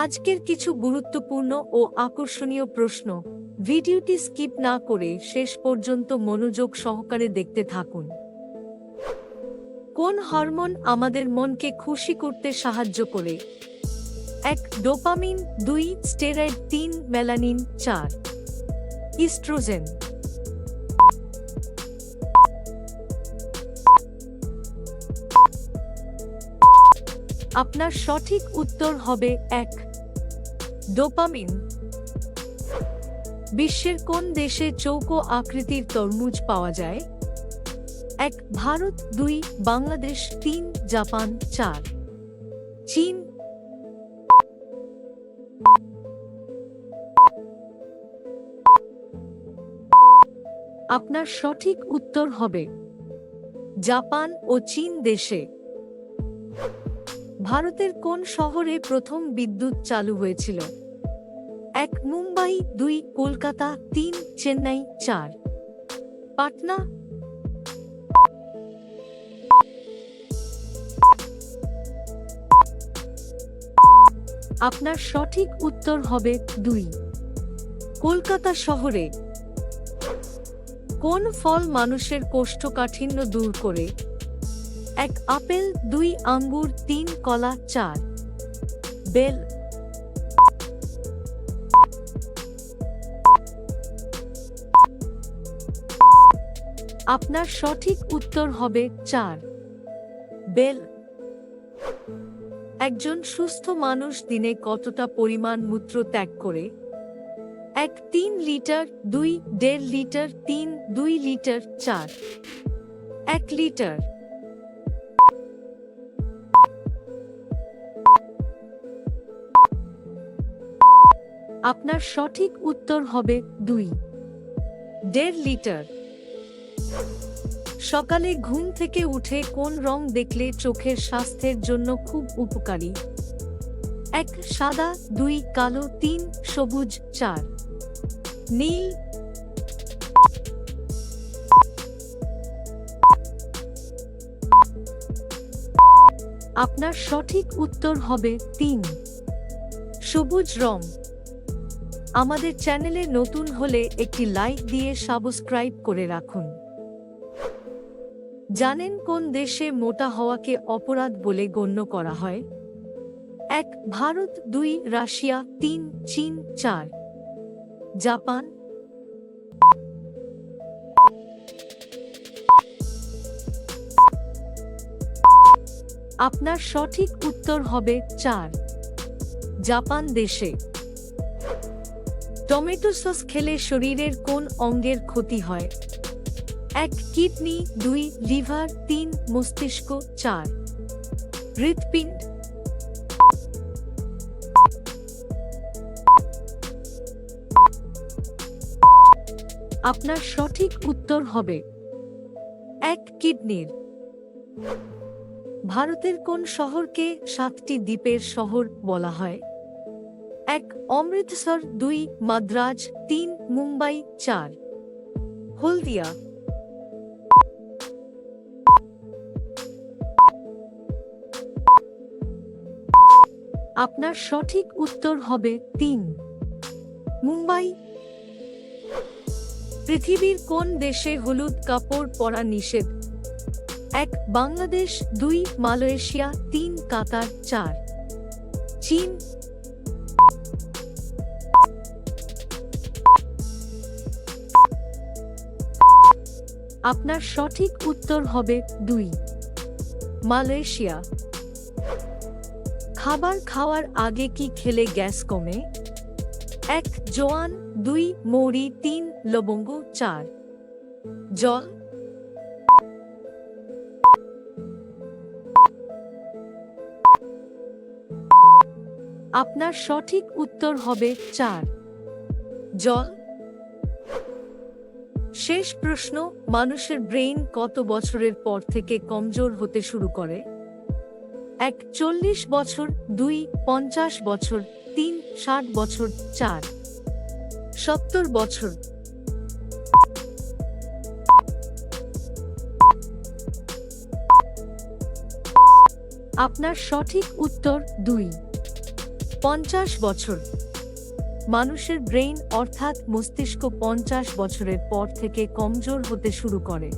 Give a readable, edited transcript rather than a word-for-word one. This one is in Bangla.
আজকের কিছু গুরুত্বপূর্ণ ও আকর্ষণীয় প্রশ্ন। ভিডিওটি স্কিপ না করে শেষ পর্যন্ত মনোযোগ সহকারে দেখতে থাকুন। কোন হরমোন আমাদের মনকে খুশি করতে সাহায্য করে? 1. ডোপামিন, 2. স্টেরয়েড, 3. মেলানিন, 4. ইস্ট্রোজেন। আপনার সঠিক উত্তর হবে 1. ডোপামিন। বিশ্বের কোন দেশে চৌকো আকৃতির তরমুজ পাওয়া যায়? 1. ভারত, 2. বাংলাদেশ, 3. জাপান, 4. চীন। আপনার সঠিক উত্তর হবে জাপান ও চীন দেশে। ভারতের কোন শহরে প্রথম বিদ্যুৎ চালু হয়েছিল? 1. মুম্বাই, 2. কলকাতা, 3. চেন্নাই, 4. পাটনা। আপনার সঠিক উত্তর হবে 2. কলকাতা শহরে। কোন ফল মানুষের কোষ্ঠকাঠিন্য দূর করে? 1. আপেল, 2. আঙ্গুর, 3. কলা, 4. বেল। আপনার সঠিক উত্তর হবে 4. বেল। একজন সুস্থ মানুষ দিনে কতটা পরিমাণ মূত্র ত্যাগ করে? 1. 3 লিটার, 2. 1.5 লিটার, 3. 2 লিটার, 4. 1 লিটার। আপনার সঠিক উত্তর হবে 2. 1.5 লিটার। সকালে ঘুম থেকে উঠে কোন রং দেখলে চোখের স্বাস্থ্যের জন্য খুব উপকারী? 1. সাদা, 2. কালো, 3. সবুজ, 4. নীল। আপনার সঠিক উত্তর হবে 3. সবুজ রং। আমাদের চ্যানেলে নতুন হলে একটি লাইক দিয়ে সাবস্ক্রাইব করে রাখুন। জানেন কোন দেশে মোটা হওয়াকে অপরাধ বলে গণ্য করা হয়? 1. ভারত, 2. রাশিয়া, 3. চীন, 4. জাপান। আপনার সঠিক উত্তর হবে 4. জাপান দেশে। টমেটো সস খেলে শরীরের কোন অঙ্গের ক্ষতি হয়? 1. কিডনি, 2. লিভার, 3. মস্তিষ্ক, 4. হৃৎপিণ্ড। আপনার সঠিক উত্তর হবে 1. কিডনির। ভারতের কোন শহরকে 7টি দ্বীপের শহর বলা হয়? 1. অমৃতসর, 2. মাদ্রাজ, 3. মুম্বাই, 4. হলদিয়া। আপনার সঠিক উত্তর হবে 3. মুম্বাই। পৃথিবীর কোন দেশে হলুদ কাপড় পরা নিষেধ? 1. বাংলাদেশ, 2. মালয়েশিয়া, 3. কাতার, 4. চীন। আপনার সঠিক উত্তর হবে 2. মালয়েশিয়া। খাবার খাওয়ার আগে কি খেলে গ্যাস কমে? 1. জোয়ান, 2. মৌরি, 3. লবঙ্গ, 4. জল। আপনার সঠিক উত্তর হবে 4. জল। শেষ প্রশ্ন, মানুষের ব্রেইন কত বছরের পর থেকে কমজোর হতে শুরু করে? 1. 40 বছর, 2. 50 বছর, 3. 60 বছর, 4. 70 বছর। আপনার সঠিক উত্তর 2. 50 বছর। মানুষের ব্রেইন অর্থাৎ মস্তিষ্ক 50 বছরের পর থেকে কমজোর হতে শুরু করে।